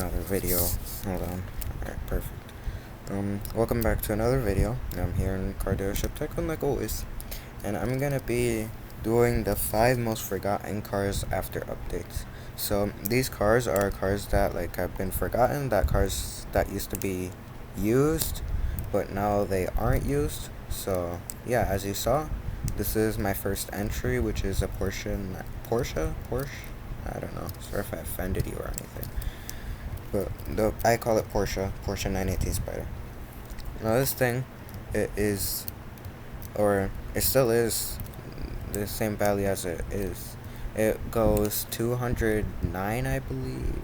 another video. Hold on. Alright, perfect. Welcome back to another video. I'm here in Car Dealership Tycoon like always. And I'm gonna be doing the 5 most forgotten cars after updates. So these cars are cars that have been forgotten, that cars that used to be used, but now they aren't used. So yeah, as you saw, this is my first entry, which is a Porsche? I don't know. Sorry if I offended you or anything. But I call it Porsche 918 Spider. Now this thing, it still is, the same value as it is. It goes 209, I believe.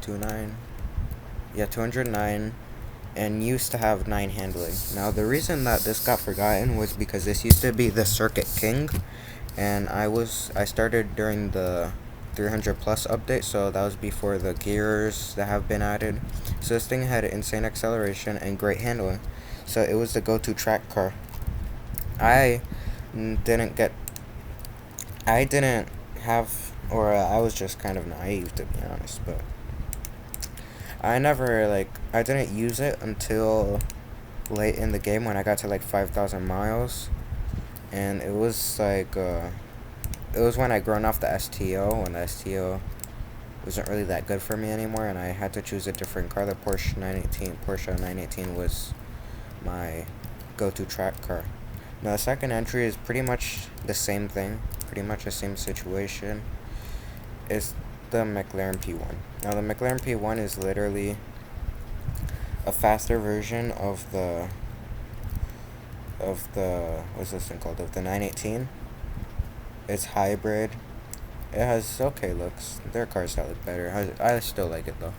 29. Yeah, 209. And used to have 9 handling. Now the reason that this got forgotten was because this used to be the Circuit King, and I started during the 300 plus update, so that was before the gears that have been added. So this thing had insane acceleration and great handling, so it was the go-to track car. I didn't have, or I was just kind of naive, to be honest, but I didn't use it until late in the game when I got to 5,000 miles, and it was it was when I grown off the STO, when the STO wasn't really that good for me anymore, and I had to choose a different car. The Porsche 918 was my go-to track car. Now the second entry is pretty much the same thing, pretty much the same situation. It's the McLaren P1. Now the McLaren P1 is literally a faster version of the what's this thing called, of the 918. It's hybrid. It has okay looks. There are cars that look better. I still like it though,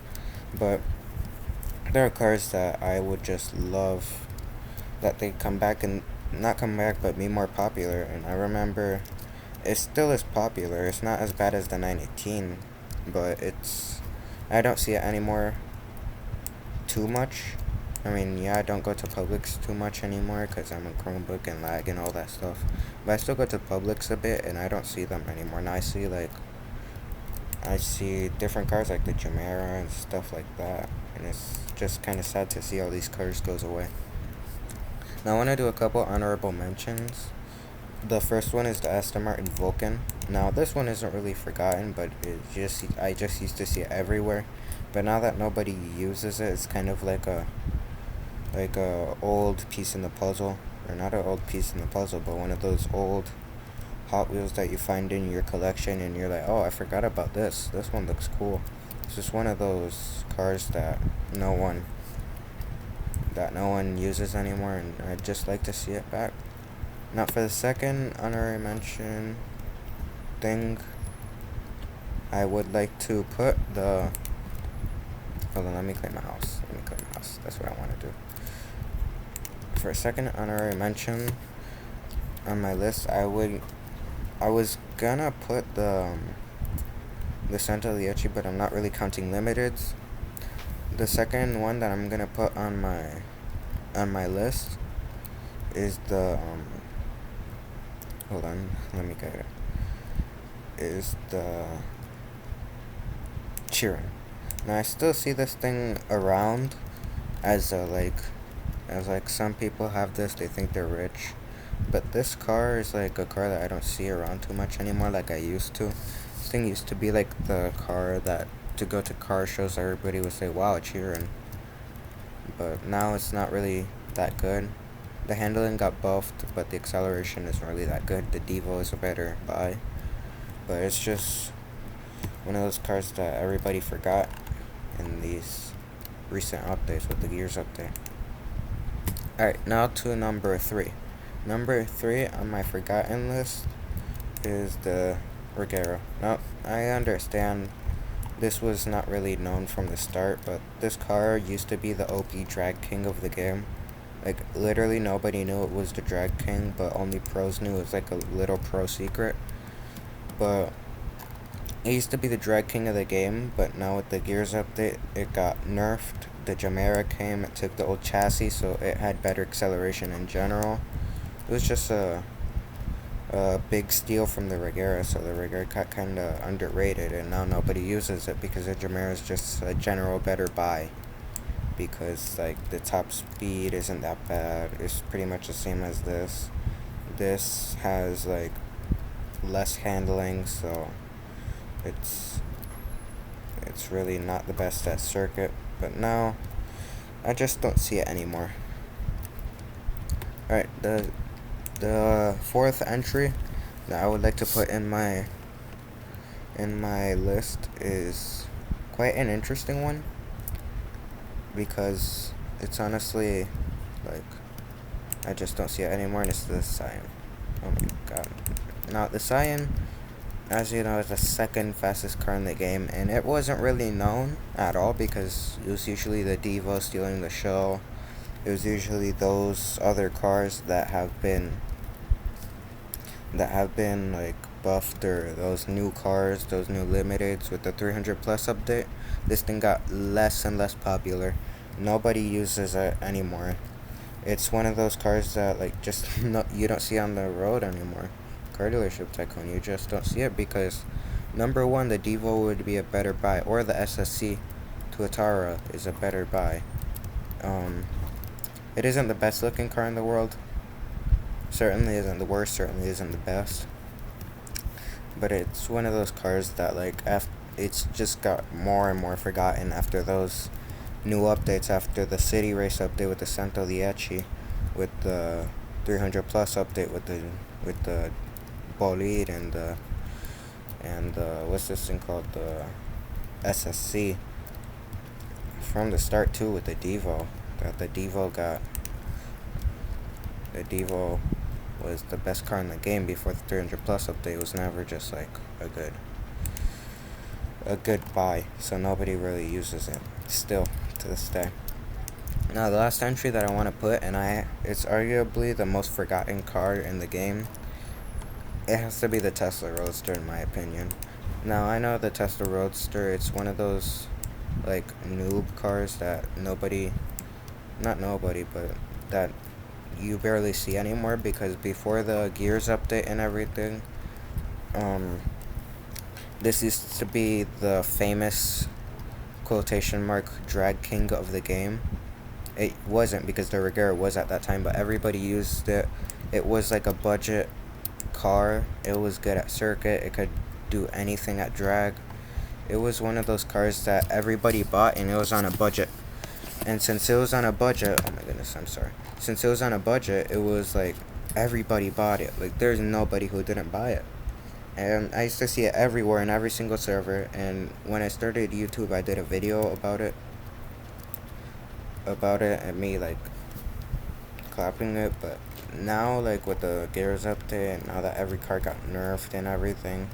but there are cars that I would just love that they come back, and not come back but be more popular. And I remember it still is popular. It's not as bad as the 918, but I don't see it anymore too much. I mean, yeah, I don't go to Publix too much anymore because I'm a Chromebook and lag and all that stuff. But I still go to Publix a bit, and I don't see them anymore. Now I see different cars like the Jamera and stuff like that, and it's just kind of sad to see all these cars goes away. Now I want to do a couple honorable mentions. The first one is the Aston Martin Vulcan. Now this one isn't really forgotten, but I just used to see it everywhere. But now that nobody uses it, it's kind of like a old piece in the puzzle, or not an old piece in the puzzle, but one of those old Hot Wheels that you find in your collection, and you're like, oh, I forgot about this. This one looks cool. It's just one of those cars that no one uses anymore, and I'd just like to see it back. Now for the second honorary mention thing, I would like to put the, hold on, let me clean my house. That's what I want to do. For a second honorary mention on my list, I was gonna put the Santa Liecci, but I'm not really counting limiteds. The second one that I'm gonna put on my list is the hold on, let me get it. Is the Chiron. Now I still see this thing around as some people have this, they think they're rich, but this car is a car that I don't see around too much anymore like I used to. This thing used to be the car that to go to car shows everybody would say, wow, Chiron, but now it's not really that good. The handling got buffed, but the acceleration isn't really that good. The Devo is a better buy, but it's just one of those cars that everybody forgot in these recent updates with the gears update. Alright, now to number 3. Number 3 on my forgotten list is the Regero. Now, I understand this was not really known from the start, but this car used to be the OP drag king of the game. Literally nobody knew it was the drag king, but only pros knew. It was a little pro secret. But it used to be the drag king of the game, but now with the gears update, it got nerfed. The Jamera came, it took the old chassis, so it had better acceleration in general. It was just a a big steal from the Regera, so the Regera got kind of underrated, and now nobody uses it because the Jamera is just a general better buy. Because like the top speed isn't that bad. It's pretty much the same as this. This has like less handling, so it's it's really not the best at circuit. But now I just don't see it anymore. Alright, the fourth entry that I would like to put in my list is quite an interesting one, because it's honestly like I just don't see it anymore, and it's the Cyan. Oh my god. Now the Cyan, as you know, is the second fastest car in the game, and it wasn't really known at all because it was usually the Devo stealing the show. It was usually those other cars that have been like buffed, or those new cars, those new limiteds with the 300 plus update. This thing got less and less popular. Nobody uses it anymore. It's one of those cars that like just you don't see on the road anymore. Car dealership tycoon, you just don't see it because number one, the Devo would be a better buy, or the SSC Tuatara is a better buy. It isn't the best looking car in the world. Certainly isn't the worst. Certainly isn't the best. But it's one of those cars that like it's just got more and more forgotten after those new updates, after the city race update with the Santo Dieci, with the 300 plus update with the Bolide and the what's this thing called, the SSC. From the start too with the Devo, that the Devo was the best car in the game before the 300 plus update. Was never just like a good buy, so nobody really uses it still to this day. Now the last entry that I want to put, and it's arguably the most forgotten car in the game, it has to be the Tesla Roadster in my opinion. Now I know the Tesla Roadster, it's one of those like noob cars that not nobody, but that you barely see anymore, because before the Gears update and everything, this used to be the famous quotation mark drag king of the game. It wasn't, because the Regera was at that time, but everybody used it. It was like a budget car. It was good at circuit. It could do anything at drag. It was one of those cars that everybody bought, and it was on a budget. And since it was on a budget, oh my goodness, I'm sorry. Since it was on a budget, it was like everybody bought it. Like there's nobody who didn't buy it. And I used to see it everywhere in every single server. And when I started YouTube, I did a video about it, and me like clapping it. But now, like with the Gears update, and now that every car got nerfed and everything,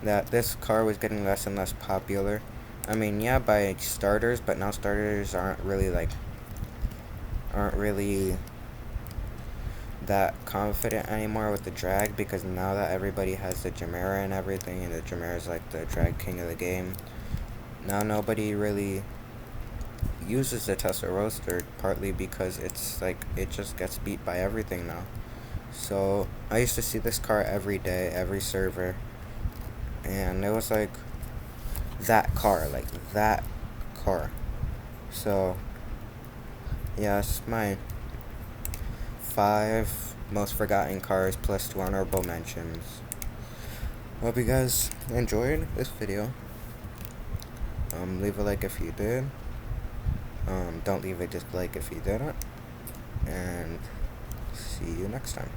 that this car was getting less and less popular. I mean, yeah, by starters, but now starters aren't really that confident anymore with the drag, because now that everybody has the Jamera and everything, and the Jamera is like the drag king of the game, now nobody really uses the Tesla Roadster, partly because it's like it just gets beat by everything now. So I used to see this car every day, every server, and it was like that car. So yeah, it's my 5 most forgotten cars plus 2 honorable mentions. Hope you guys enjoyed this video. Leave a like if you did. Don't leave a dislike if you didn't. And see you next time.